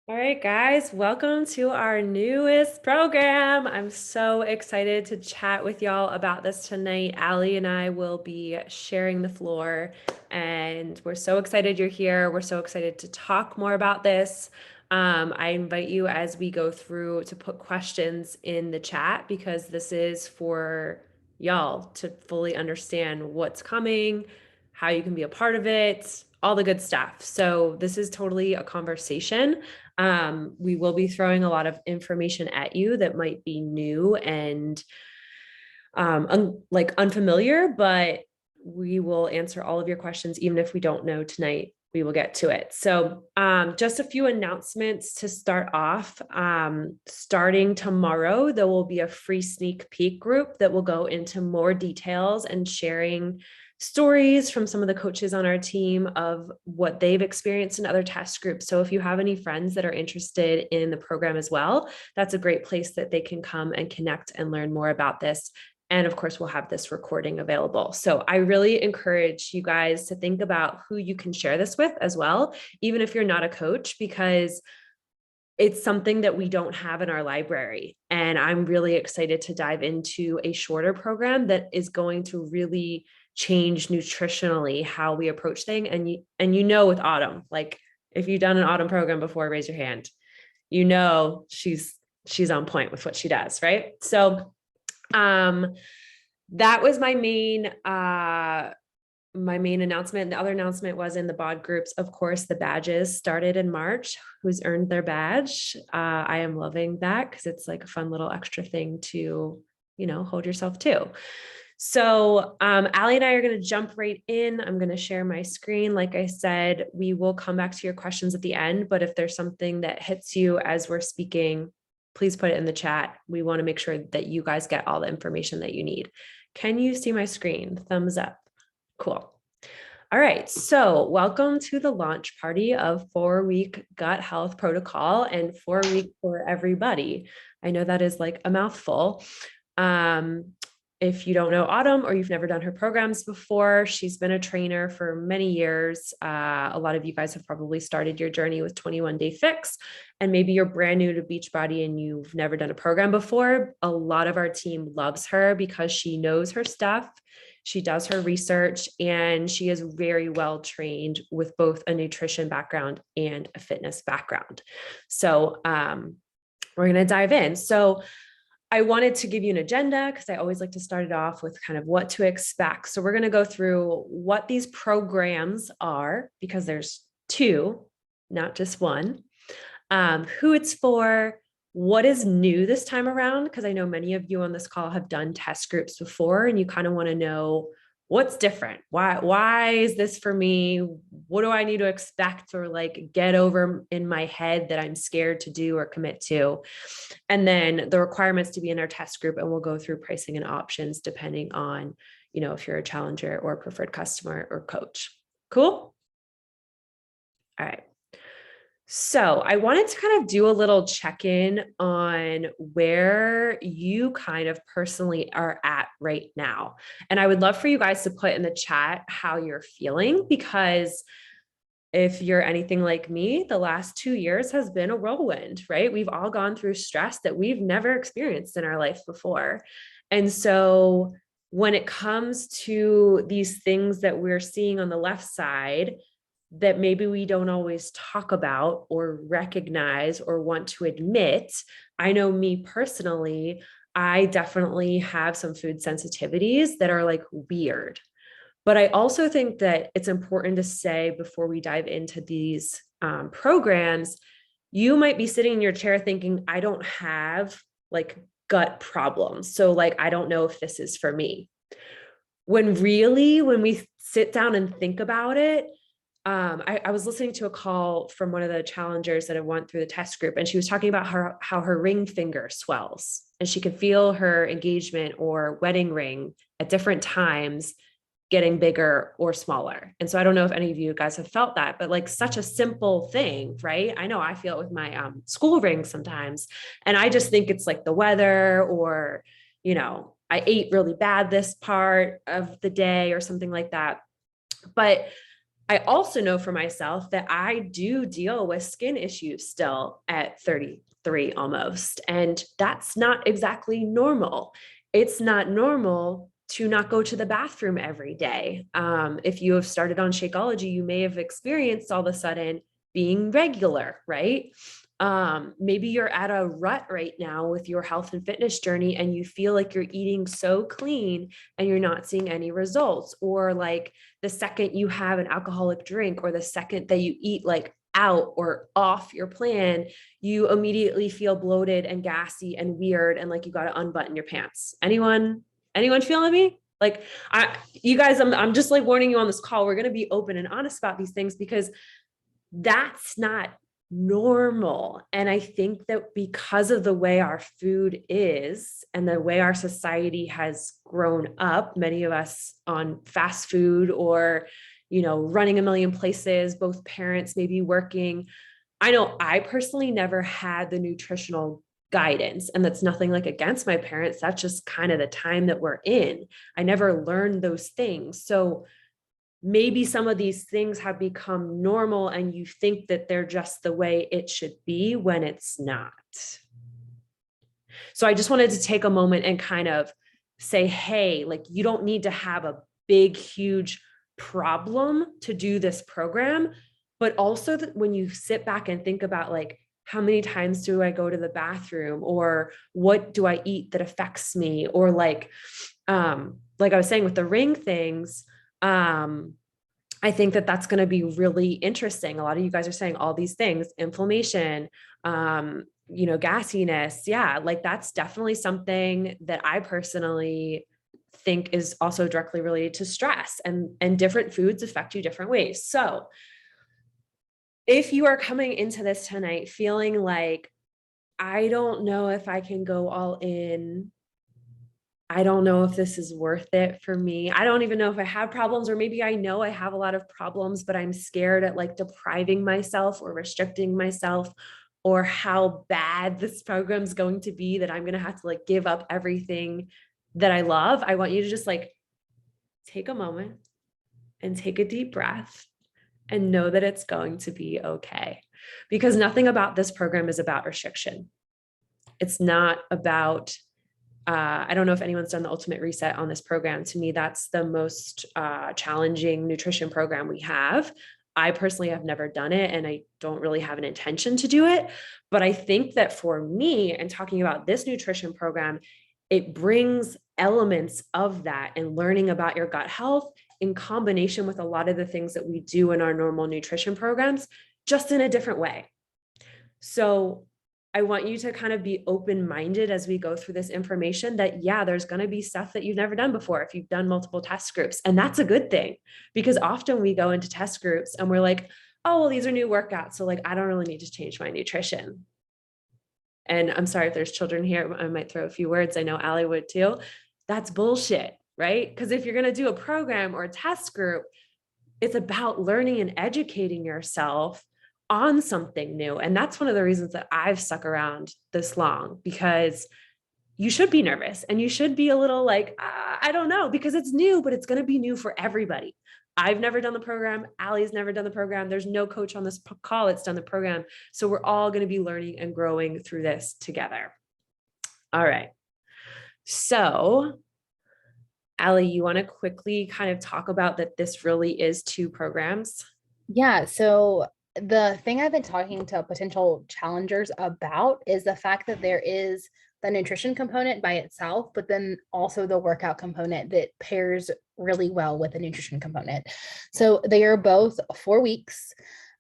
All right, guys, welcome to our newest program. I'm so excited to chat with y'all about this tonight. Allie and I will be sharing the floor, and we're so excited you're here. We're so excited to talk more about this. I invite you as we go through to put questions in the chat because this is for y'all to fully understand what's coming, how you can be a part of it, all the good stuff. So this is totally a conversation. We will be throwing a lot of information at you that might be new and unfamiliar, but we will answer all of your questions. Even if we don't know tonight, we will get to it. So just a few announcements to start off. Starting tomorrow, there will be a free sneak peek group that will go into more details and sharing stories from some of the coaches on our team of what they've experienced in other test groups. So if you have any friends that are interested in the program as well, that's a great place that they can come and connect and learn more about this. And of course, we'll have this recording available. So I really encourage you guys to think about who you can share this with as well, even if you're not a coach, because it's something that we don't have in our library. And I'm really excited to dive into a shorter program that is going to really change nutritionally how we approach things. And you know, with Autumn, like if you've done an Autumn program before, raise your hand. You know, she's on point with what she does, right? So that was my main announcement. The other announcement was in the BOD groups. Of course, the badges started in March. Who's earned their badge? I am loving that because it's like a fun little extra thing to, hold yourself to. So Allie and I are going to jump right in. I'm going to share my screen. Like I said, we will come back to your questions at the end, but if there's something that hits you as we're speaking, please put it in the chat. We want to make sure that you guys get all the information that you need. Can you see my screen? Thumbs up. Cool. All right, so welcome to the launch party of 4-week gut health protocol and 4-week for everybody. I know that is like a mouthful. If you don't know Autumn or you've never done her programs before, she's been a trainer for many years. A lot of you guys have probably started your journey with 21 Day Fix, and maybe you're brand new to Beachbody and you've never done a program before. A lot of our team loves her because she knows her stuff. She does her research and she is very well trained with both a nutrition background and a fitness background. So we're going to dive in. So I wanted to give you an agenda because I always like to start it off with kind of what to expect. So we're going to go through what these programs are, because there's two, not just one, who it's for, what is new this time around, because I know many of you on this call have done test groups before and you kind of want to know what's different. Why is this for me? What do I need to expect or like get over in my head that I'm scared to do or commit to? And then the requirements to be in our test group, and we'll go through pricing and options depending on, if you're a challenger or preferred customer or coach. Cool? All right. So I wanted to kind of do a little check-in on where you kind of personally are at right now. And I would love for you guys to put in the chat how you're feeling, because if you're anything like me, the last 2 years has been a whirlwind, right? We've all gone through stress that we've never experienced in our life before. And so when it comes to these things that we're seeing on the left side, that maybe we don't always talk about or recognize or want to admit. I know me personally, I definitely have some food sensitivities that are like weird. But I also think that it's important to say before we dive into these programs, you might be sitting in your chair thinking, I don't have like gut problems. So like, I don't know if this is for me. When really, when we sit down and think about it, I was listening to a call from one of the challengers that have went through the test group, and she was talking about how her ring finger swells and she could feel her engagement or wedding ring at different times getting bigger or smaller. And so I don't know if any of you guys have felt that, but like such a simple thing, right? I know I feel it with my school ring sometimes. And I just think it's like the weather, or, I ate really bad this part of the day or something like that. But I also know for myself that I do deal with skin issues still at 33 almost. And that's not exactly normal. It's not normal to not go to the bathroom every day. If you have started on Shakeology, you may have experienced all of a sudden being regular, right? Maybe you're at a rut right now with your health and fitness journey and you feel like you're eating so clean and you're not seeing any results, or like the second you have an alcoholic drink or the second that you eat like out or off your plan, you immediately feel bloated and gassy and weird and like you got to unbutton your pants. Anyone feeling me? Like you guys, I'm just like warning you on this call. We're going to be open and honest about these things because that's not normal. And I think that because of the way our food is and the way our society has grown up, many of us on fast food or, running a million places, both parents maybe working. I know I personally never had the nutritional guidance, and that's nothing like against my parents. That's just kind of the time that we're in. I never learned those things. So maybe some of these things have become normal and you think that they're just the way it should be when it's not. So I just wanted to take a moment and kind of say, hey, like you don't need to have a big, huge problem to do this program. But also that when you sit back and think about like, how many times do I go to the bathroom, or what do I eat that affects me? Or like I was saying with the ring things, I think that that's going to be really interesting. A lot of you guys are saying all these things, inflammation, gassiness. Yeah, like that's definitely something that I personally think is also directly related to stress, and different foods affect you different ways. So if you are coming into this tonight feeling like, I don't know if I can go all in, I don't know if this is worth it for me. I don't even know if I have problems, or maybe I know I have a lot of problems, but I'm scared at like depriving myself or restricting myself, or how bad this program is going to be that I'm going to have to like give up everything that I love. I want you to just like take a moment and take a deep breath and know that it's going to be okay. Because nothing about this program is about restriction. It's not about I don't know if anyone's done the Ultimate Reset on this program. To me, that's the most challenging nutrition program we have. I personally have never done it, and I don't really have an intention to do it. But I think that for me, and talking about this nutrition program, it brings elements of that and learning about your gut health in combination with a lot of the things that we do in our normal nutrition programs, just in a different way. So I want you to kind of be open-minded as we go through this information that, yeah, there's going to be stuff that you've never done before if you've done multiple test groups. And that's a good thing, because often we go into test groups and we're like, oh, well, these are new workouts. So like, I don't really need to change my nutrition. And I'm sorry if there's children here, I might throw a few words. I know Allie would too. That's bullshit, right? Because if you're going to do a program or a test group, it's about learning and educating yourself on something new. And that's one of the reasons that I've stuck around this long, because you should be nervous and you should be a little like, I don't know, because it's new, but it's going to be new for everybody. I've never done the program. Allie's never done the program. There's no coach on this call that's done the program. So we're all going to be learning and growing through this together. All right. So Allie, you want to quickly kind of talk about that this really is two programs? Yeah. So the thing I've been talking to potential challengers about is the fact that there is the nutrition component by itself, but then also the workout component that pairs really well with the nutrition component. So they are both 4 weeks.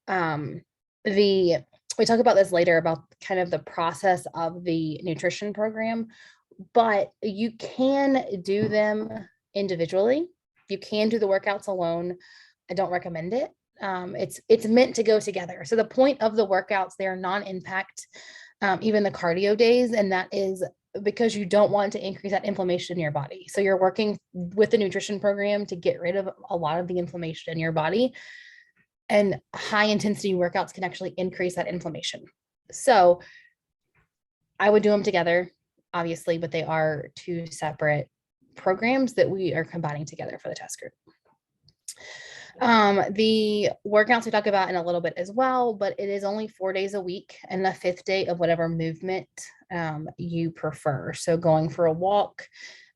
We talk about this later about kind of the process of the nutrition program, but you can do them individually. You can do the workouts alone. I don't recommend it. It's meant to go together. So the point of the workouts, they are non-impact, even the cardio days, and that is because you don't want to increase that inflammation in your body. So you're working with the nutrition program to get rid of a lot of the inflammation in your body, and high intensity workouts can actually increase that inflammation. So I would do them together, obviously, but they are two separate programs that we are combining together for the test group. The workouts we talk about in a little bit as well, but it is only 4 days a week and the fifth day of whatever movement you prefer. So going for a walk,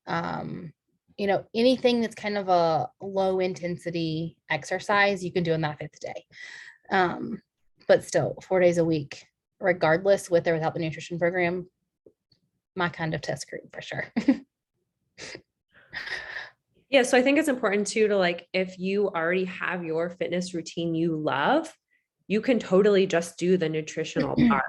um, anything that's kind of a low intensity exercise you can do on that fifth day. But still 4 days a week, regardless with or without the nutrition program, my kind of test group for sure. Yeah. So I think it's important too, to like, if you already have your fitness routine you love, you can totally just do the nutritional part.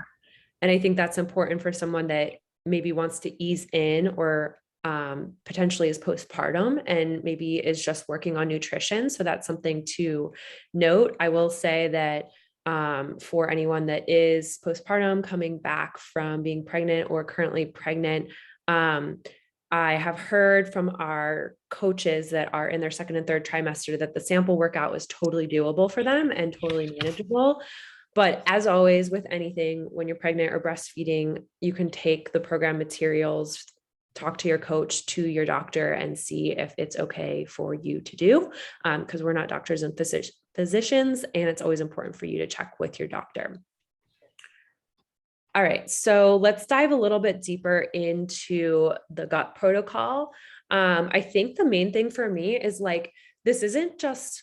And I think that's important for someone that maybe wants to ease in, or potentially is postpartum and maybe is just working on nutrition. So that's something to note. I will say that for anyone that is postpartum, coming back from being pregnant or currently pregnant, I have heard from our coaches that are in their second and third trimester that the sample workout was totally doable for them and totally manageable. But as always, with anything, when you're pregnant or breastfeeding, you can take the program materials, talk to your coach, to your doctor, and see if it's okay for you to do. Because we're not doctors and physicians, and it's always important for you to check with your doctor. All right, so let's dive a little bit deeper into the gut protocol. I think the main thing for me is like, this isn't just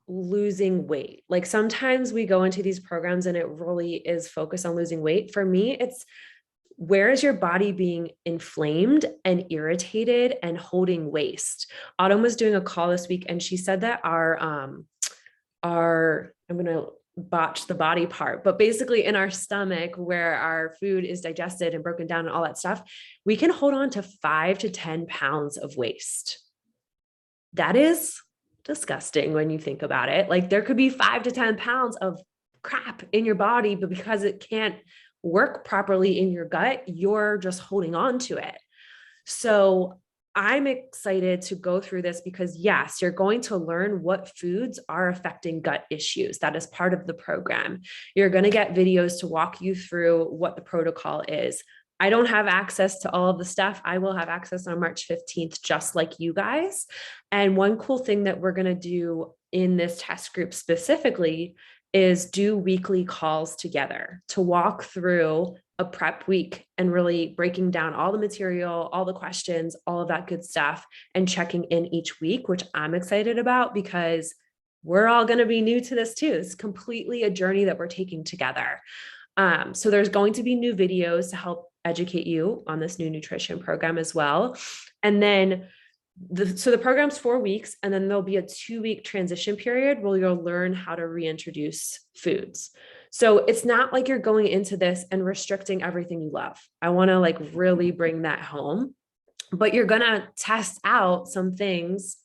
losing weight. Like sometimes we go into these programs and it really is focused on losing weight. For me, it's, where is your body being inflamed and irritated and holding waste? Autumn was doing a call this week and she said that I'm going to botch the body part, but basically in our stomach where our food is digested and broken down and all that stuff, we can hold on to 5 to 10 pounds of waste. That is disgusting when you think about it. Like there could be 5 to 10 pounds of crap in your body, but because it can't work properly in your gut, you're just holding on to it. So I'm excited to go through this because yes, you're going to learn what foods are affecting gut issues. That is part of the program. You're going to get videos to walk you through what the protocol is. I don't have access to all of the stuff. I will have access on March 15th, just like you guys. And one cool thing that we're going to do in this test group specifically is do weekly calls together to walk through a prep week and really breaking down all the material, all the questions, all of that good stuff, and checking in each week, which I'm excited about because we're all going to be new to this too. It's completely a journey that we're taking together. So there's going to be new videos to help educate you on this new nutrition program as well. And then so the program's 4 weeks, and then there'll be a 2-week transition period where you'll learn how to reintroduce foods. So it's not like you're going into this and restricting everything you love. I want to like really bring that home, but you're going to test out some things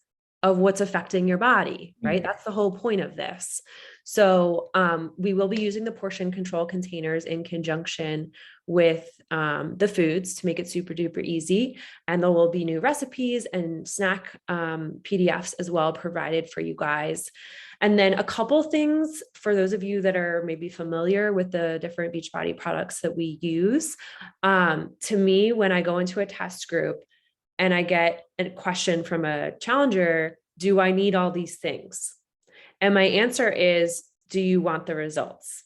of what's affecting your body, right? That's the whole point of this. So we will be using the portion control containers in conjunction with the foods to make it super duper easy. And there will be new recipes and snack PDFs as well provided for you guys. And then a couple things for those of you that are maybe familiar with the different Beachbody products that we use. To me, when I go into a test group and I get a question from a challenger, do I need all these things? And my answer is, do you want the results?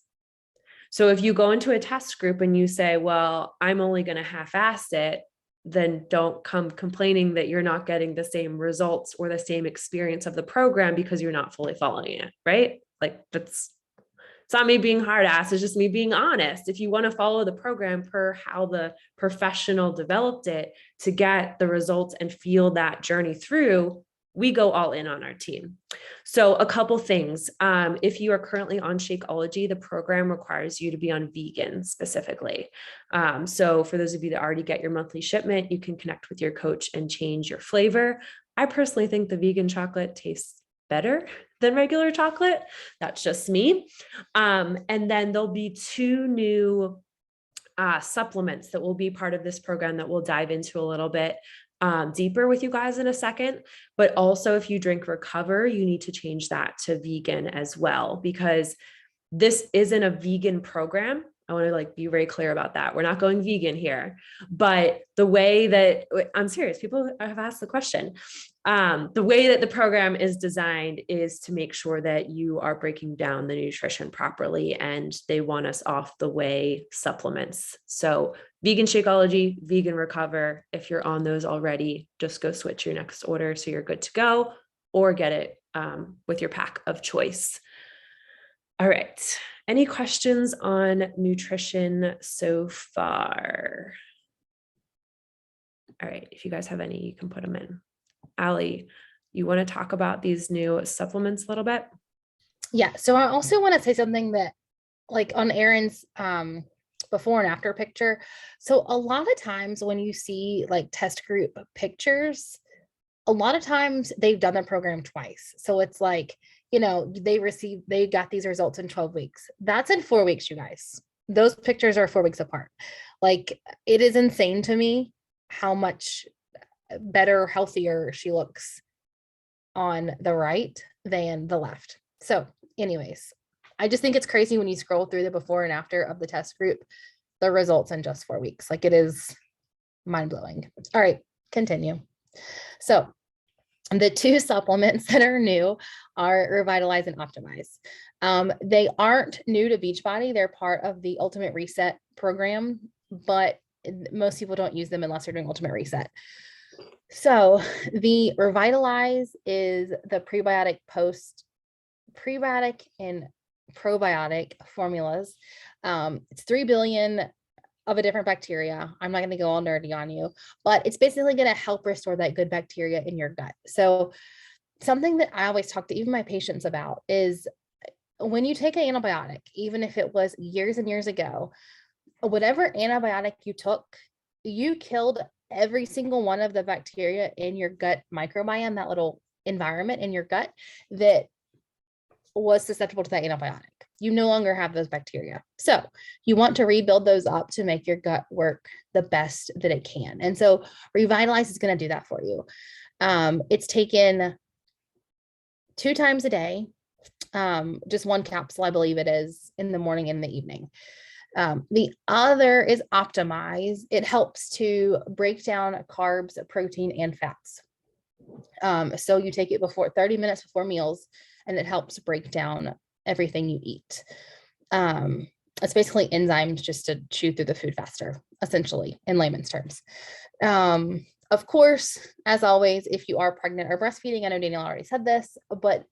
So if you go into a test group and you say, well, I'm only going to half-ass it, then don't come complaining that you're not getting the same results or the same experience of the program because you're not fully following it, right? Like it's not me being hard ass, it's just me being honest. If you want to follow the program per how the professional developed it to get the results and feel that journey through, we go all in on our team. So a couple things. If you are currently on Shakeology, the program requires you to be on vegan specifically. So for those of you that already get your monthly shipment, you can connect with your coach and change your flavor. I personally think the vegan chocolate tastes better than regular chocolate. That's just me. And then there'll be 2 new supplements that will be part of this program that we'll dive into a little bit deeper with you guys in a second. But also if you drink Recover, you need to change that to vegan as well, because this isn't a vegan program. I want to like be very clear about that. We're not going vegan here, but the way that I'm serious, people have asked the question. The way that the program is designed is to make sure that you are breaking down the nutrition properly, and they want us off the way supplements. So vegan Shakeology, vegan Recover, if you're on those already, just go switch your next order so you're good to go, or get it with your pack of choice. All right. Any questions on nutrition so far? All right. If you guys have any, you can put them in. Allie, you want to talk about these new supplements a little bit? Yeah. So I also want to say something that, like, on Erin's before and after picture. So a lot of times when you see like test group pictures, a lot of times they've done the program twice. So it's like, they got these results in 12 weeks. That's in 4 weeks, you guys. Those pictures are 4 weeks apart. Like, it is insane to me how much better, healthier she looks on the right than the left. So anyways, I just think it's crazy when you scroll through the before and after of the test group, the results in just 4 weeks. Like, it is mind blowing. All right, continue. So the two supplements that are new are Revitalize and Optimize. They aren't new to Beachbody. They're part of the Ultimate Reset program, but most people don't use them unless they're doing Ultimate Reset. So the Revitalize is the prebiotic and probiotic formulas. It's 3 billion of a different bacteria. I'm not going to go all nerdy on you, but it's basically going to help restore that good bacteria in your gut. So something that I always talk to even my patients about is when you take an antibiotic, even if it was years and years ago, whatever antibiotic you took, you killed every single one of the bacteria in your gut microbiome, that little environment in your gut that was susceptible to that antibiotic. You no longer have those bacteria. So you want to rebuild those up to make your gut work the best that it can. And so Revitalize is going to do that for you. It's taken 2 times a day, just 1 capsule, I believe it is, in the morning and the evening. The other is Optimize. It helps to break down carbs, protein, and fats. So you take it 30 minutes before meals, and it helps break down everything you eat. It's basically enzymes just to chew through the food faster, essentially, in layman's terms. Of course, as always, if you are pregnant or breastfeeding, I know Danielle already said this, but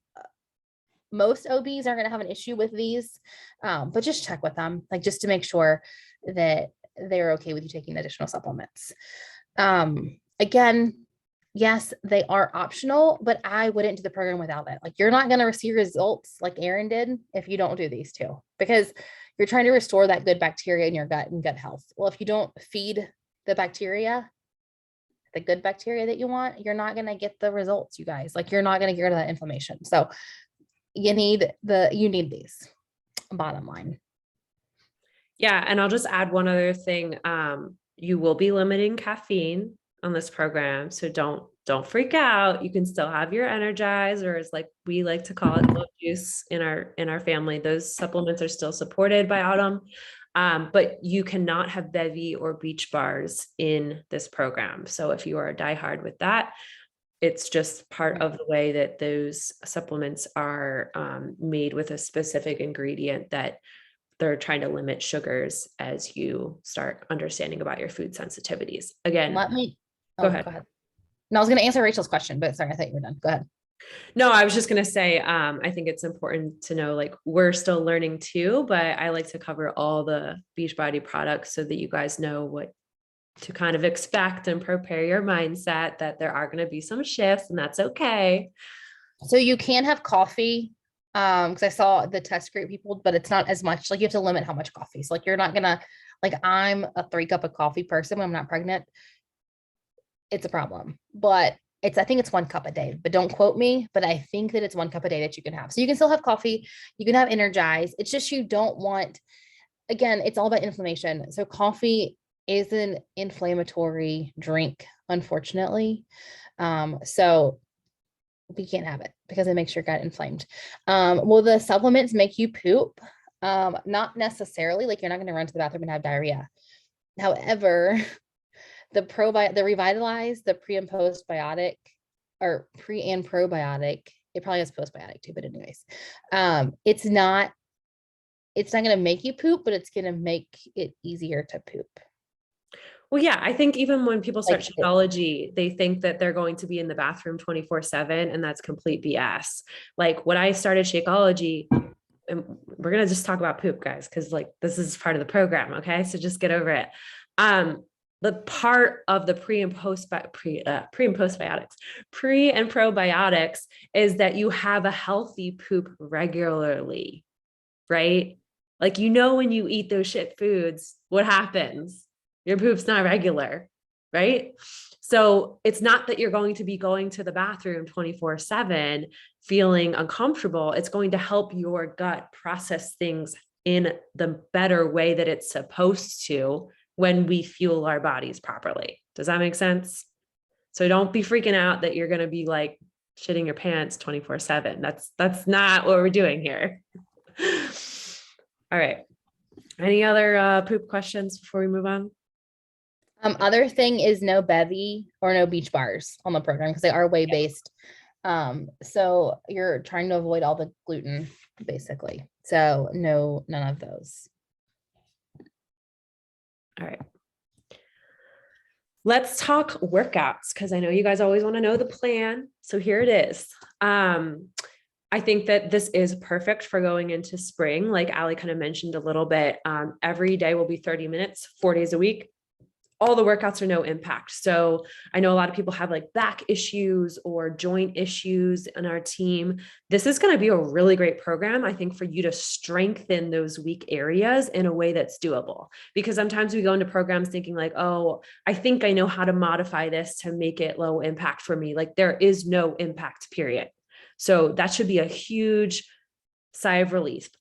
most OBs aren't going to have an issue with these, but just check with them, like, just to make sure that they're okay with you taking additional supplements. Again, yes, they are optional, but I wouldn't do the program without it. Like, you're not going to receive results like Erin did if you don't do these two, because you're trying to restore that good bacteria in your gut and gut health. Well, if you don't feed the bacteria, the good bacteria that you want, you're not going to get the results, you guys. Like, you're not going to get rid of that inflammation. So you need these, bottom line. Yeah. And I'll just add one other thing. You will be limiting caffeine on this program. So don't freak out. You can still have your Energize, or as like we like to call it, love juice in our family. Those supplements are still supported by Autumn. But you cannot have Bevy or Beach Bars in this program. So if you are a diehard with that, it's just part of the way that those supplements are made, with a specific ingredient that they're trying to limit sugars as you start understanding about your food sensitivities. Again, go ahead. No, I was going to answer Rachel's question, but sorry, I thought you were done. Go ahead. No, I was just going to say, I think it's important to know, like, we're still learning too, but I like to cover all the Beachbody products so that you guys know what to kind of expect and prepare your mindset that there are going to be some shifts, and that's okay. So you can have coffee, because I saw the test group people, but it's not as much. Like, you have to limit how much coffee. So, like, you're not gonna, like, I'm a 3 cup of coffee person when I'm not pregnant. It's a problem, but I think it's 1 cup a day, but don't quote me, but I think that it's 1 cup a day that you can have. So you can still have coffee, you can have Energize. It's just, you don't want, again, it's all about inflammation. So coffee is an inflammatory drink, unfortunately. So we can't have it because it makes your gut inflamed. Will the supplements make you poop? Not necessarily. Like, you're not going to run to the bathroom and have diarrhea. However, the Revitalize, the pre and postbiotic or pre and probiotic. It probably has postbiotic too, but anyways, it's not going to make you poop, but it's going to make it easier to poop. Well, yeah, I think even when people start Like Shakeology, they think that they're going to be in the bathroom 24/7, and that's complete BS. Like when I started Shakeology, and we're gonna just talk about poop, guys, because like this is part of the program. Okay, so just get over it. The part of the pre and postbiotics, pre and probiotics, is that you have a healthy poop regularly, right? Like when you eat those shit foods, what happens? Your poop's not regular, right? So it's not that you're going to be going to the bathroom 24/7 feeling uncomfortable. It's going to help your gut process things in the better way that it's supposed to when we fuel our bodies properly. Does that make sense? So don't be freaking out that you're going to be like shitting your pants 24/7. That's not what we're doing here. All right. Any other poop questions before we move on? other thing is no bevy or no beach bars on the program because they are whey based. So you're trying to avoid all the gluten basically. So no, none of those. All right. Let's talk workouts because I know you guys always want to know the plan. So here it is. I think that this is perfect for going into spring. Like Ali kind of mentioned a little bit, every day will be 30 minutes, 4 days a week. All the workouts are no impact. So I know a lot of people have like back issues or joint issues in our team. This is going to be a really great program, I think, for you to strengthen those weak areas in a way that's doable. Because sometimes we go into programs thinking like, oh, I think I know how to modify this to make it low impact for me. Like there is no impact, period. So that should be a huge sigh of relief.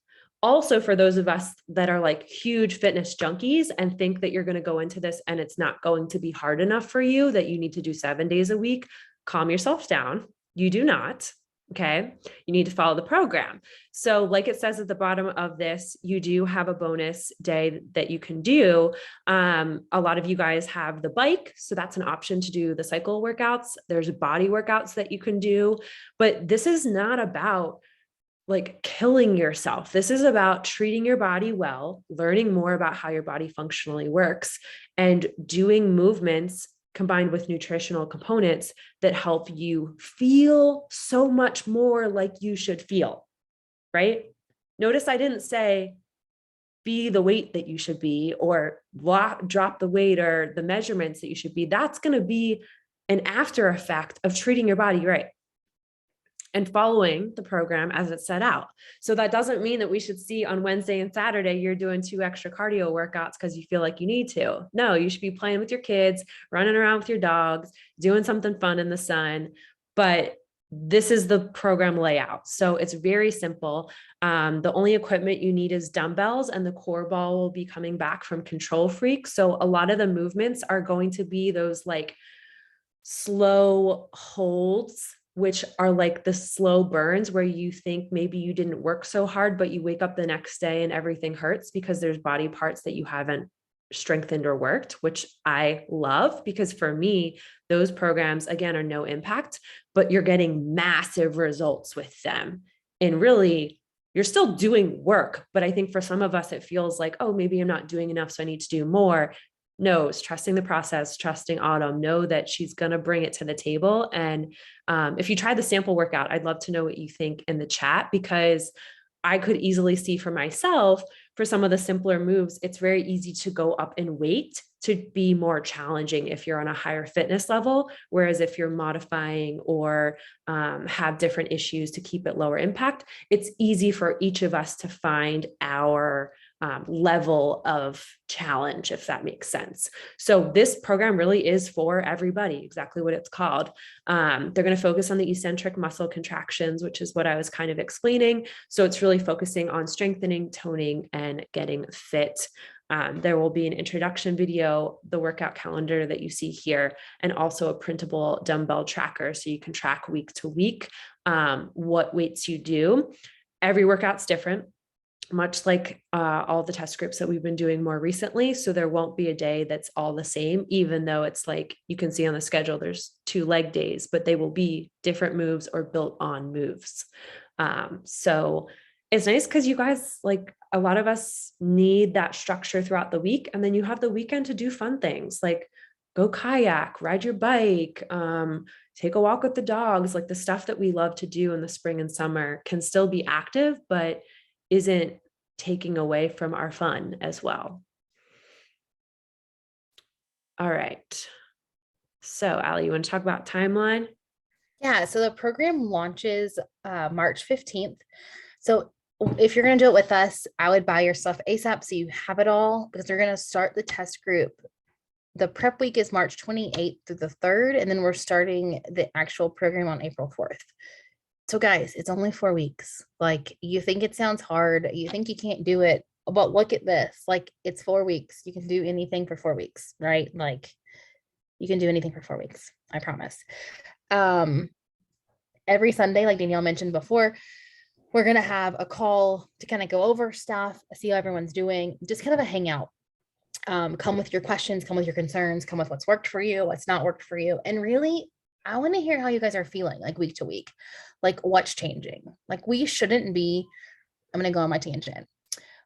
Also, for those of us that are like huge fitness junkies and think that you're going to go into this and it's not going to be hard enough for you, that you need to do 7 days a week, calm yourself down. You do not. Okay. You need to follow the program. So like it says at the bottom of this, you do have a bonus day that you can do. A lot of you guys have the bike. So that's an option to do the cycle workouts. There's body workouts that you can do, but this is not about like killing yourself. This is about treating your body well, learning more about how your body functionally works, and doing movements combined with nutritional components that help you feel so much more like you should feel, right? Notice I didn't say be the weight that you should be or drop the weight or the measurements that you should be. That's going to be an after effect of treating your body right and following the program as it's set out. So that doesn't mean that we should see on Wednesday and Saturday, you're doing 2 extra cardio workouts because you feel like you need to. No, you should be playing with your kids, running around with your dogs, doing something fun in the sun. But this is the program layout. So it's very simple. The only equipment you need is dumbbells, and the core ball will be coming back from Control Freak. So a lot of the movements are going to be those like slow holds, which are like the slow burns where you think maybe you didn't work so hard, but you wake up the next day and everything hurts because there's body parts that you haven't strengthened or worked, which I love because for me, those programs again are no impact, but you're getting massive results with them. And really, you're still doing work, but I think for some of us, it feels like, oh, maybe I'm not doing enough, so I need to do more. No, it's trusting the process, trusting Autumn, know that she's going to bring it to the table. And if you try the sample workout, I'd love to know what you think in the chat, because I could easily see for myself, for some of the simpler moves, it's very easy to go up in weight to be more challenging if you're on a higher fitness level. Whereas if you're modifying or have different issues to keep it lower impact, it's easy for each of us to find our level of challenge, if that makes sense. So this program really is for everybody, exactly what it's called. They're going to focus on the eccentric muscle contractions, which is what I was kind of explaining. So it's really focusing on strengthening, toning, and getting fit. There will be an introduction video, the workout calendar that you see here, and also a printable dumbbell tracker. So you can track week to week what weights you do. Every workout's different. much like all the test groups that we've been doing more recently. So there won't be a day that's all the same, even though it's like you can see on the schedule, there's 2 leg days, but they will be different moves or built on moves. So it's nice because you guys, like a lot of us need that structure throughout the week. And then you have the weekend to do fun things like go kayak, ride your bike, take a walk with the dogs. Like the stuff that we love to do in the spring and summer can still be active, but isn't taking away from our fun as well. All right. So Allie, you want to talk about timeline? Yeah, so the program launches March 15th. So if you're going to do it with us, I would buy your stuff ASAP so you have it all, because they're going to start the test group. The prep week is March 28th through the 3rd, and then we're starting the actual program on April 4th. So guys, it's only 4 weeks. Like, you think it sounds hard, you think you can't do it, but look at this. Like, it's 4 weeks. You can do anything for 4 weeks, right? Like, you can do anything for 4 weeks, I promise. Every Sunday, like Danielle mentioned before, we're going to have a call to kind of go over stuff, see how everyone's doing, just kind of a hangout. Come with your questions, come with your concerns, come with what's worked for you, what's not worked for you. And really, I want to hear how you guys are feeling, like week to week, like what's changing. Like, we shouldn't be, I'm going to go on my tangent.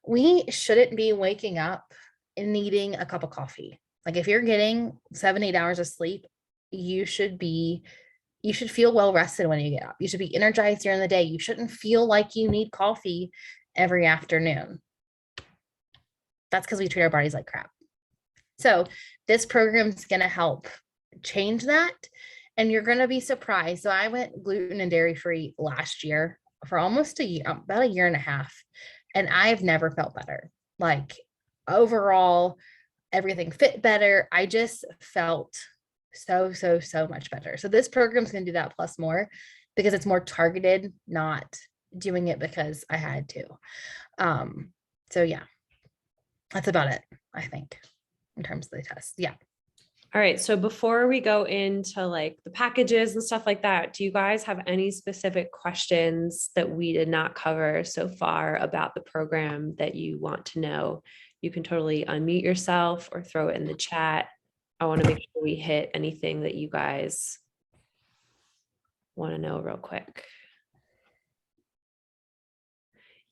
We shouldn't be waking up and needing a cup of coffee. Like, if you're getting 7-8 hours of sleep, you should feel well rested when you get up. You should be energized during the day. You shouldn't feel like you need coffee every afternoon. That's because we treat our bodies like crap. So this program is going to help change that. And you're going to be surprised. So I went gluten and dairy free last year for almost a year, about a year and a half. And I've never felt better. Like, overall, everything fit better. I just felt so much better. So this program's going to do that plus more, because it's more targeted, not doing it because I had to. So yeah, that's about it, I think, in terms of the test. Yeah. All right. So before we go into like the packages and stuff like that, do you guys have any specific questions that we did not cover so far about the program that you want to know? You can totally unmute yourself or throw it in the chat. I want to make sure we hit anything that you guys want to know real quick.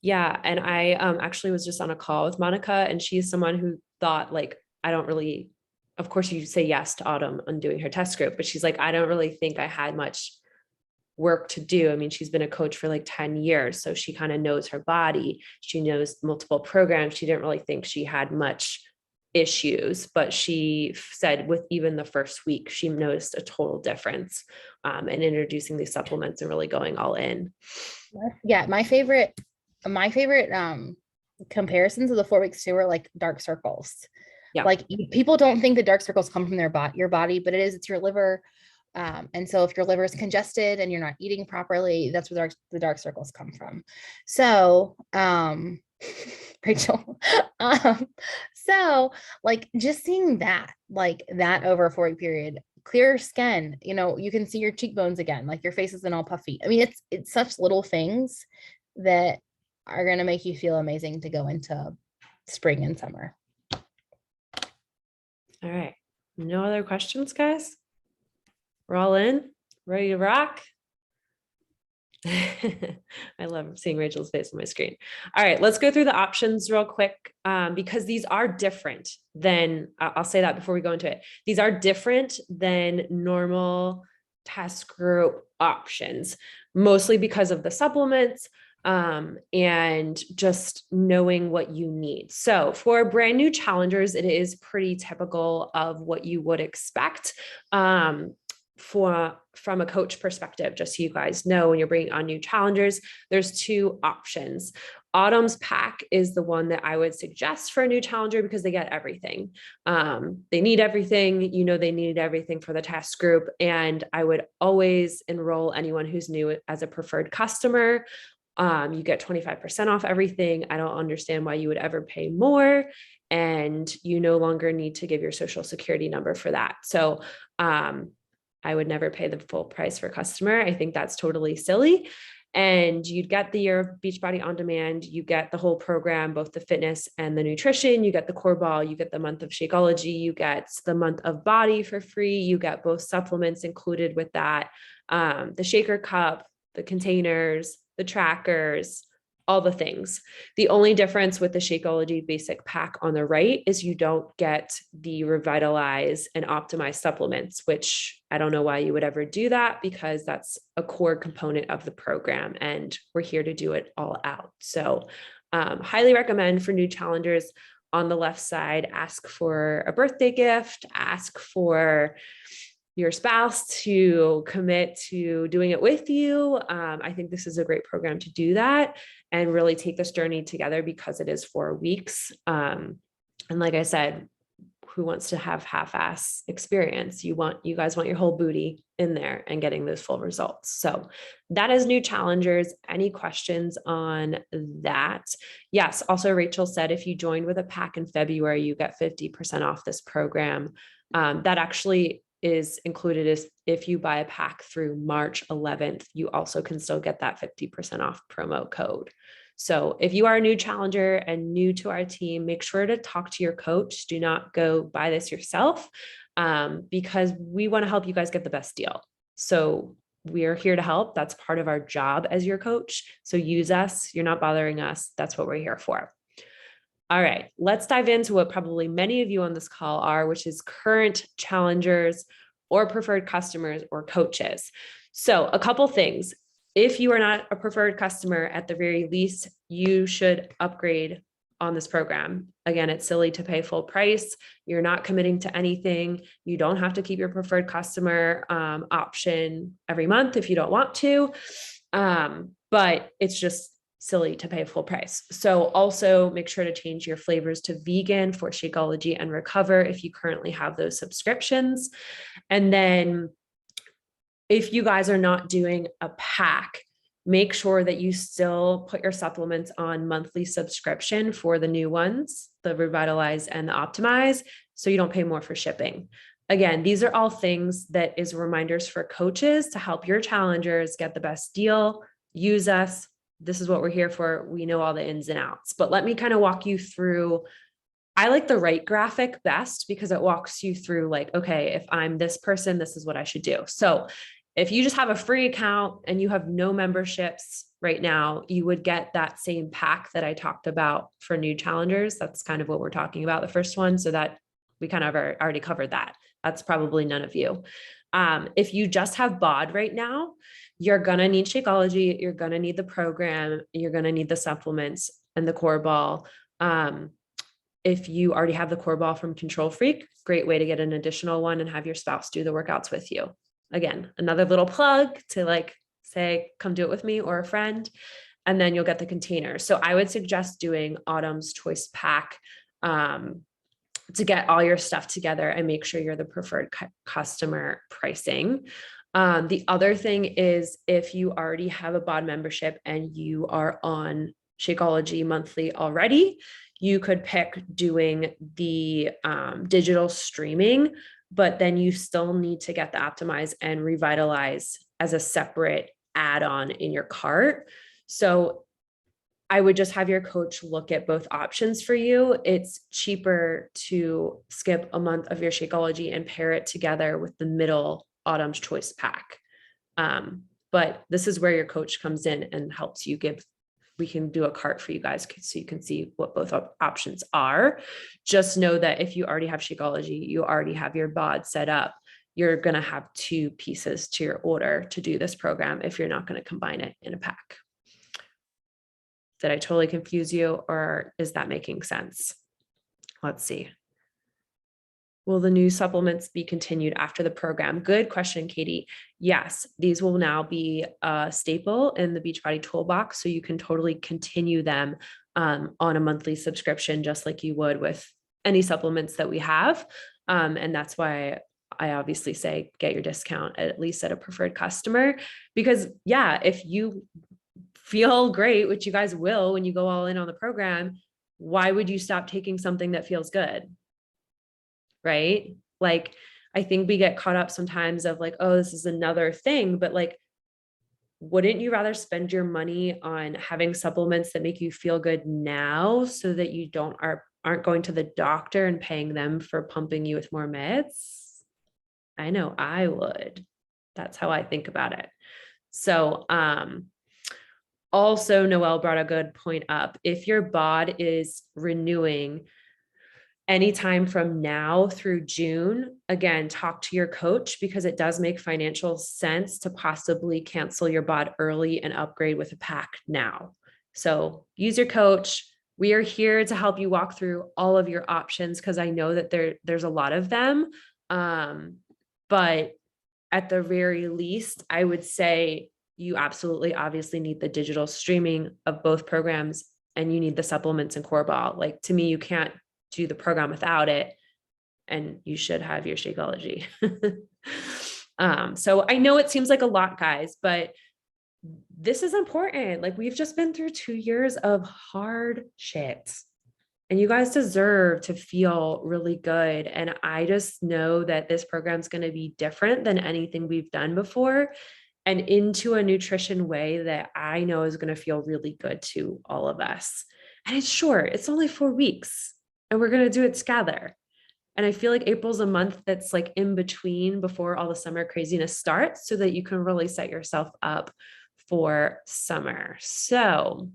Yeah. And I actually was just on a call with Monica, and she's someone who thought, like, I don't really, of course you say yes to Autumn on doing her test group, but she's like, I don't really think I had much work to do. I mean, she's been a coach for like 10 years. So she kind of knows her body. She knows multiple programs. She didn't really think she had much issues, but she said with even the first week, she noticed a total difference in introducing these supplements and really going all in. Yeah. My favorite comparisons of the 4 weeks too are like dark circles. Yeah. Like, people don't think the dark circles come from your body, but it's your liver. And so if your liver is congested and you're not eating properly, that's where the dark circles come from. So, Rachel, so like just seeing that, like that over a 4-week period, clear skin, you can see your cheekbones again, like your face isn't all puffy. I mean, it's such little things that are going to make you feel amazing to go into spring and summer. All right. No other questions, guys? We're all in, ready to rock. I love seeing Rachel's face on my screen. All right, let's go through the options real quick, because these are different than, I'll say that before we go into it. These are different than normal test group options, mostly because of the supplements, and just knowing what you need. So for brand new challengers, it is pretty typical of what you would expect. From a coach perspective, just so you guys know, when you're bringing on new challengers, there's 2 options. Autumn's pack is the one that I would suggest for a new challenger because they get everything. They need everything, they need everything for the test group. And I would always enroll anyone who's new as a preferred customer. You get 25% off everything. I don't understand why you would ever pay more. And you no longer need to give your social security number for that. So, I would never pay the full price for customer. I think that's totally silly. And you'd get the year of Beachbody On Demand. You get the whole program, both the fitness and the nutrition. You get the core ball. You get the month of Shakeology. You get the month of Body for free. You get both supplements included with that, the shaker cup, the containers, the trackers, all the things. The only difference with the Shakeology basic pack on the right is you don't get the Revitalize and Optimize supplements, which I don't know why you would ever do that, because that's a core component of the program and we're here to do it all out. So highly recommend for new challengers. On the left side, ask for a birthday gift, ask for your spouse to commit to doing it with you. I think this is a great program to do that and really take this journey together, because it is 4 weeks. And like I said, who wants to have half-ass experience? You guys want your whole booty in there and getting those full results. So that is new challengers. Any questions on that? Yes. Also, Rachel said, if you joined with a pack in February, you get 50% off this program. That actually is included if you buy a pack through March 11th, you also can still get that 50% off promo code. So if you are a new challenger and new to our team, make sure to talk to your coach. Do not go buy this yourself, because we want to help you guys get the best deal. So we are here to help. That's part of our job as your coach. So use us. You're not bothering us. That's what we're here for. All right, let's dive into what probably many of you on this call are, which is current challengers or preferred customers or coaches. So a couple things. If you are not a preferred customer, at the very least, you should upgrade on this program. Again, it's silly to pay full price. You're not committing to anything. You don't have to keep your preferred customer option every month if you don't want to, but it's just silly to pay full price. So also make sure to change your flavors to vegan for Shakeology and Recover if you currently have those subscriptions. And then if you guys are not doing a pack, make sure that you still put your supplements on monthly subscription for the new ones, the Revitalize and the Optimize, so you don't pay more for shipping. Again, these are all things that is reminders for coaches to help your challengers get the best deal. Use us. This is what we're here for. We know all the ins and outs, but let me kind of walk you through. I like the right graphic best because it walks you through like, okay, if I'm this person, this is what I should do. So if you just have a free account and you have no memberships right now, you would get that same pack that I talked about for new challengers. That's kind of what we're talking about, the first one. So that we kind of already covered that. That's probably none of you. If you just have BOD right now, you're going to need Shakeology. You're going to need the program. You're going to need the supplements and the core ball. If you already have the core ball from Control Freak, great way to get an additional one and have your spouse do the workouts with you. Again, another little plug to like say, come do it with me or a friend, and then you'll get the container. So I would suggest doing Autumn's Choice Pack to get all your stuff together and make sure you're the preferred customer pricing. The other thing is if you already have a BOD membership and you are on Shakeology monthly already, you could pick doing the digital streaming, but then you still need to get the Optimize and Revitalize as a separate add-on in your cart. So I would just have your coach look at both options for you. It's cheaper to skip a month of your Shakeology and pair it together with the middle Autumn's Choice Pack. But this is where your coach comes in and helps you we can do a cart for you guys so you can see what both options are. Just know that if you already have Shakeology, you already have your BOD set up, you're going to have 2 pieces to your order to do this program if you're not going to combine it in a pack. Did I totally confuse you, or is that making sense? Let's see. Will the new supplements be continued after the program? Good question, Katie. Yes, these will now be a staple in the Beachbody Toolbox, so you can totally continue them on a monthly subscription, just like you would with any supplements that we have. And that's why I obviously say get your discount at least at a preferred customer, because yeah, if you feel great, which you guys will when you go all in on the program, why would you stop taking something that feels good? Right? Like, I think we get caught up sometimes of like, oh, this is another thing, but like, wouldn't you rather spend your money on having supplements that make you feel good now so that you aren't going to the doctor and paying them for pumping you with more meds? I know I would. That's how I think about it. So, also Noelle brought a good point up. If your bod is renewing anytime from now through June, again, talk to your coach, because it does make financial sense to possibly cancel your bod early and upgrade with a pack now. So use your coach. We are here to help you walk through all of your options, because I know that there's a lot of them. But at the very least, I would say you absolutely obviously need the digital streaming of both programs, and you need the supplements and core ball. Like, to me, you can't do the program without it, and you should have your Shakeology. So I know it seems like a lot, guys, but this is important. Like, we've just been through 2 years of hard shit, and you guys deserve to feel really good. And I just know that this program's going to be different than anything we've done before, and into a nutrition way that I know is going to feel really good to all of us. And it's short, it's only 4 weeks, and we're going to do it together. And I feel like April's a month that's like in between before all the summer craziness starts, so that you can really set yourself up for summer. So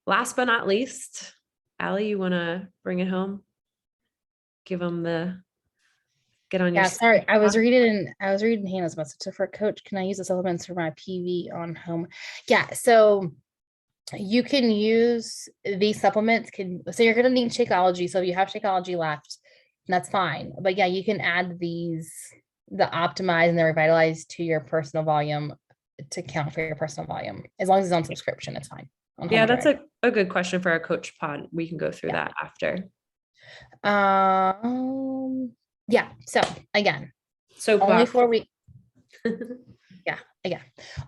last but not least, Allie, you want to bring it home? Give them get on your. Yeah, sorry. I was reading Hannah's message. So for coach, can I use the supplements for my PV on home? Yeah, so you can use these supplements. So you're gonna need Shakeology. So if you have Shakeology left, that's fine. But yeah, you can add these, the Optimize and the Revitalize, to your personal volume to count for your personal volume. As long as it's on subscription, it's fine. Yeah, that's a good question for our coach pod. We can go through that after. Yeah. So again, only 4 weeks. Yeah.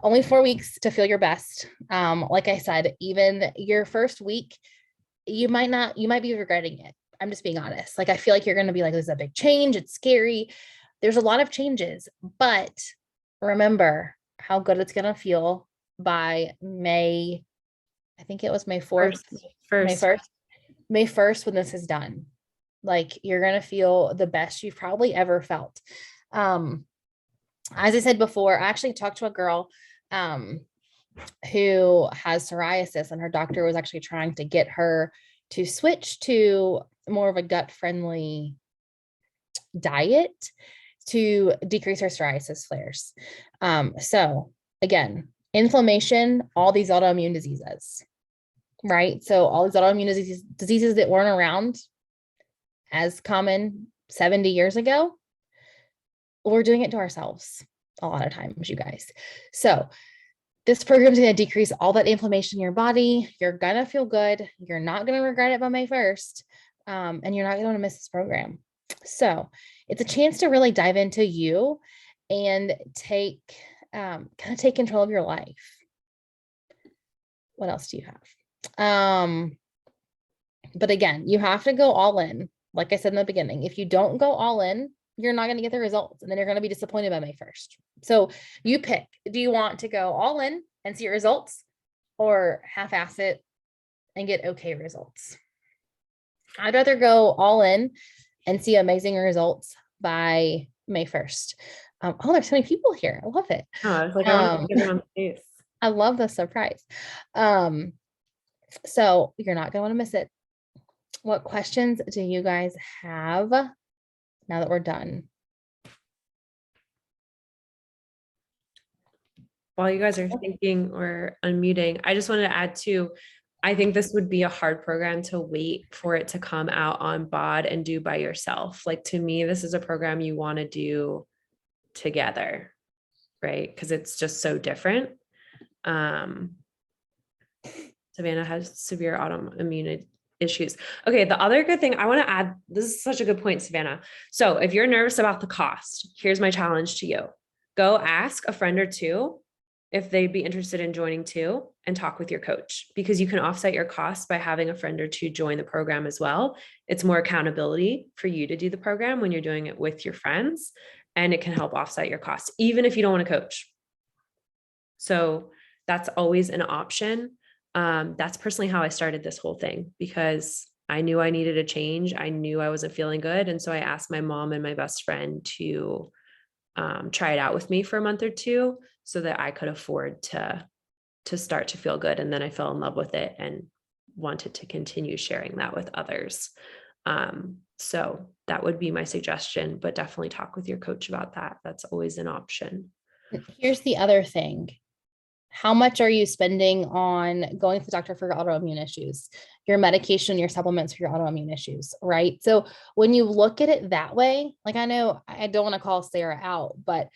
Only 4 weeks to feel your best. Like I said, even your first week, you might be regretting it. I'm just being honest. Like, I feel like you're going to be like, this is a big change. It's scary. There's a lot of changes, but remember how good it's going to feel by May. I think it was May 4th, May 1st, when this is done. Like, you're going to feel the best you've probably ever felt. As I said before, I actually talked to a girl, who has psoriasis, and her doctor was actually trying to get her to switch to more of a gut-friendly diet to decrease her psoriasis flares. So again, inflammation, all these autoimmune diseases, right? So all these autoimmune diseases that weren't around as common 70 years ago, we're doing it to ourselves a lot of times, you guys. So this program is going to decrease all that inflammation in your body. You're going to feel good. You're not going to regret it by May 1st. And you're not going to miss this program. So it's a chance to really dive into you and take control of your life. What else do you have? But again, you have to go all in. Like I said in the beginning, if you don't go all in, you're not going to get the results, and then you're going to be disappointed by May 1st. So you pick, do you want to go all in and see your results, or half-ass it and get okay results? I'd rather go all in and see amazing results by May 1st. There's so many people here. I love it. Oh, I was like, I want to get them on the face. I love the surprise. So you're not going to want to miss it. What questions do you guys have now that we're done? While you guys are thinking or unmuting, I just wanted to add too, I think this would be a hard program to wait for it to come out on BOD and do by yourself. Like, to me, this is a program you want to do together, right? Because it's just so different. Savannah has severe autoimmune issues. Okay, the other good thing I want to add, this is such a good point, Savannah. So if you're nervous about the cost, here's my challenge to you. Go ask a friend or two if they'd be interested in joining too, and talk with your coach, because you can offset your costs by having a friend or two join the program as well. It's more accountability for you to do the program when you're doing it with your friends, and it can help offset your costs, even if you don't want to coach. So that's always an option. That's personally how I started this whole thing, because I knew I needed a change. I knew I wasn't feeling good. And so I asked my mom and my best friend to try it out with me for a month or two so that I could afford to start to feel good. And then I fell in love with it and wanted to continue sharing that with others. So that would be my suggestion, but definitely talk with your coach about that. That's always an option. Here's the other thing. How much are you spending on going to the doctor for your autoimmune issues, your medication, your supplements for your autoimmune issues, right? So when you look at it that way, like, I know I don't want to call Sarah out, but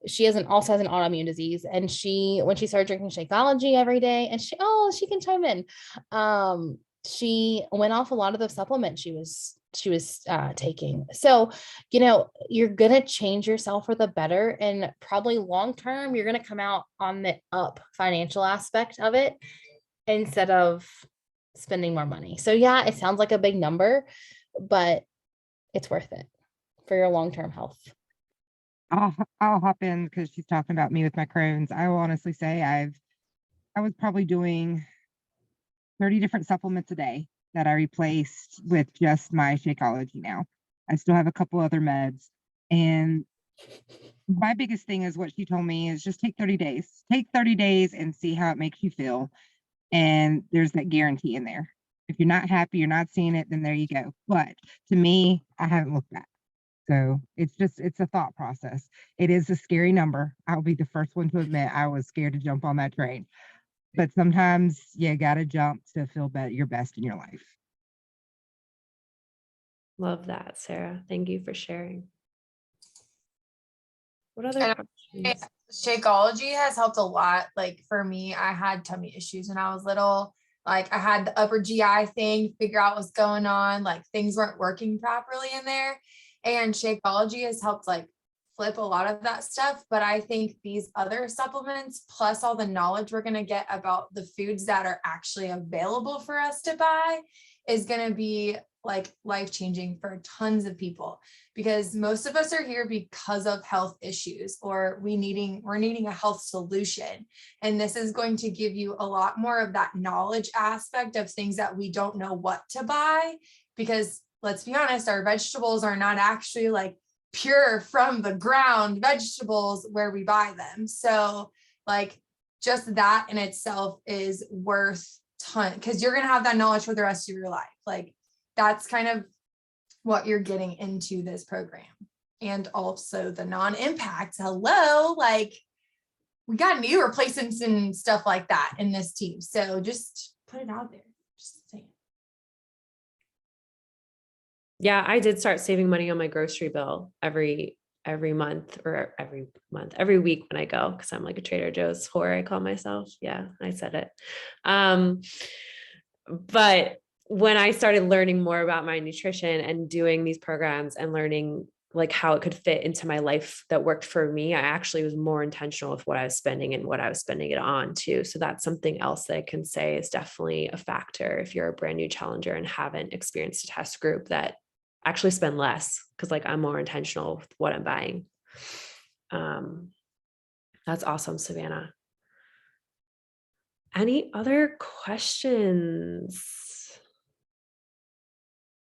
she also has an autoimmune disease. And when she started drinking Shakeology every day, and she can chime in. She went off a lot of the supplements she was taking. So, you're going to change yourself for the better, and probably long term, you're going to come out on the up financial aspect of it instead of spending more money. So yeah, it sounds like a big number, but it's worth it for your long-term health. I'll hop in because she's talking about me with my Crohn's. I will honestly say I was probably doing 30 different supplements a day that I replaced with just my Shakeology now. I still have a couple other meds. And my biggest thing is what she told me is just take 30 days. Take 30 days and see how it makes you feel. And there's that guarantee in there. If you're not happy, you're not seeing it, then there you go. But to me, I haven't looked back. So it's a thought process. It is a scary number. I'll be the first one to admit I was scared to jump on that train. But sometimes you gotta jump to feel your best in your life. Love that, Sarah. Thank you for sharing. What other And questions? Shakeology has helped a lot. Like for me, I had tummy issues when I was little. Like I had the upper GI thing, figure out what's going on. Like things weren't working properly in there. And Shakeology has helped like flip a lot of that stuff. But I think these other supplements, plus all the knowledge we're going to get about the foods that are actually available for us to buy, is going to be like life-changing for tons of people, because most of us are here because of health issues, or we're needing a health solution. And this is going to give you a lot more of that knowledge aspect of things that we don't know what to buy, because let's be honest, our vegetables are not actually like pure from the ground vegetables where we buy them. So like just that in itself is worth ton, because you're going to have that knowledge for the rest of your life. Like that's kind of what you're getting into this program. And also the non-impact. Hello, like we got knee replacements and stuff like that in this team. So just put it out there. Just saying. Yeah, I did start saving money on my grocery bill every month, or every week when I go, because I'm like a Trader Joe's whore, I call myself. Yeah, I said it. But when I started learning more about my nutrition and doing these programs and learning like how it could fit into my life that worked for me, I actually was more intentional with what I was spending and what I was spending it on too. So that's something else that I can say is definitely a factor if you're a brand new challenger and haven't experienced a test group, that actually spend less, because like I'm more intentional with what I'm buying. That's awesome, Savannah. Any other questions?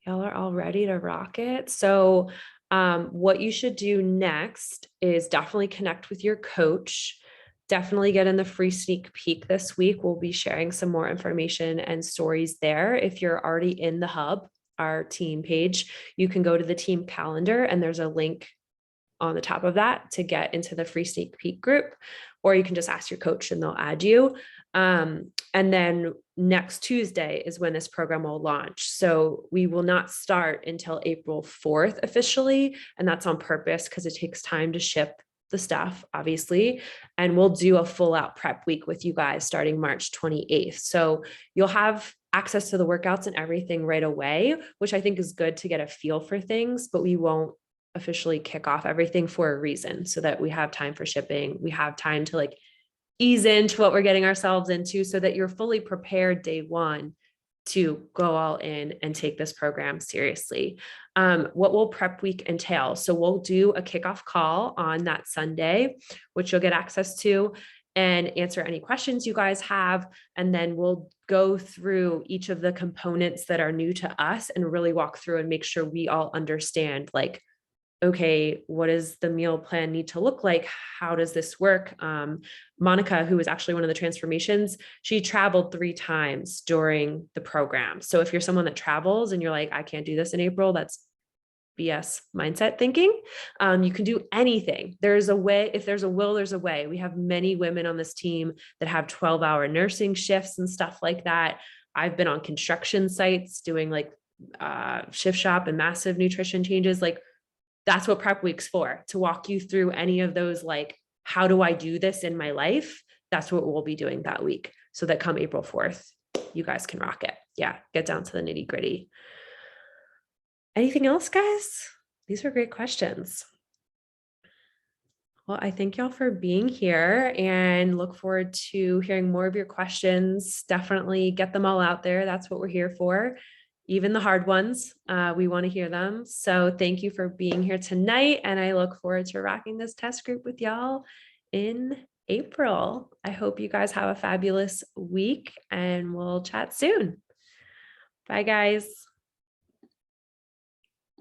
Y'all are all ready to rock it. So what you should do next is definitely connect with your coach. Definitely get in the free sneak peek this week. We'll be sharing some more information and stories there. If you're already in the hub, our team page, you can go to the team calendar and there's a link on the top of that to get into the free sneak peek group, or you can just ask your coach and they'll add you. And then next Tuesday is when this program will launch. So we will not start until April 4th officially. And that's on purpose because it takes time to ship the stuff, obviously. And we'll do a full out prep week with you guys starting March 28th. So you'll have access to the workouts and everything right away, which I think is good to get a feel for things, but we won't officially kick off everything for a reason, so that we have time for shipping. We have time to like ease into what we're getting ourselves into, so that you're fully prepared day one to go all in and take this program seriously. What will prep week entail? So we'll do a kickoff call on that Sunday, which you'll get access to. and answer any questions you guys have. And then we'll go through each of the components that are new to us and really walk through and make sure we all understand, like, okay, what does the meal plan need to look like? How does this work? Monica, who was actually one of the transformations, she traveled 3 times during the program. So if you're someone that travels and you're like, I can't do this in April, that's BS mindset thinking. You can do anything. There's a way. If there's a will, there's a way. We have many women on this team that have 12-hour nursing shifts and stuff like that. I've been on construction sites doing like shift shop and massive nutrition changes. Like, that's what prep week's for, to walk you through any of those, like, how do I do this in my life? That's what we'll be doing that week. So that come April 4th, you guys can rock it. Yeah, get down to the nitty gritty. Anything else, guys? These were great questions. Well, I thank y'all for being here and look forward to hearing more of your questions. Definitely get them all out there. That's what we're here for. Even the hard ones, we want to hear them. So thank you for being here tonight. And I look forward to rocking this test group with y'all in April. I hope you guys have a fabulous week and we'll chat soon. Bye, guys.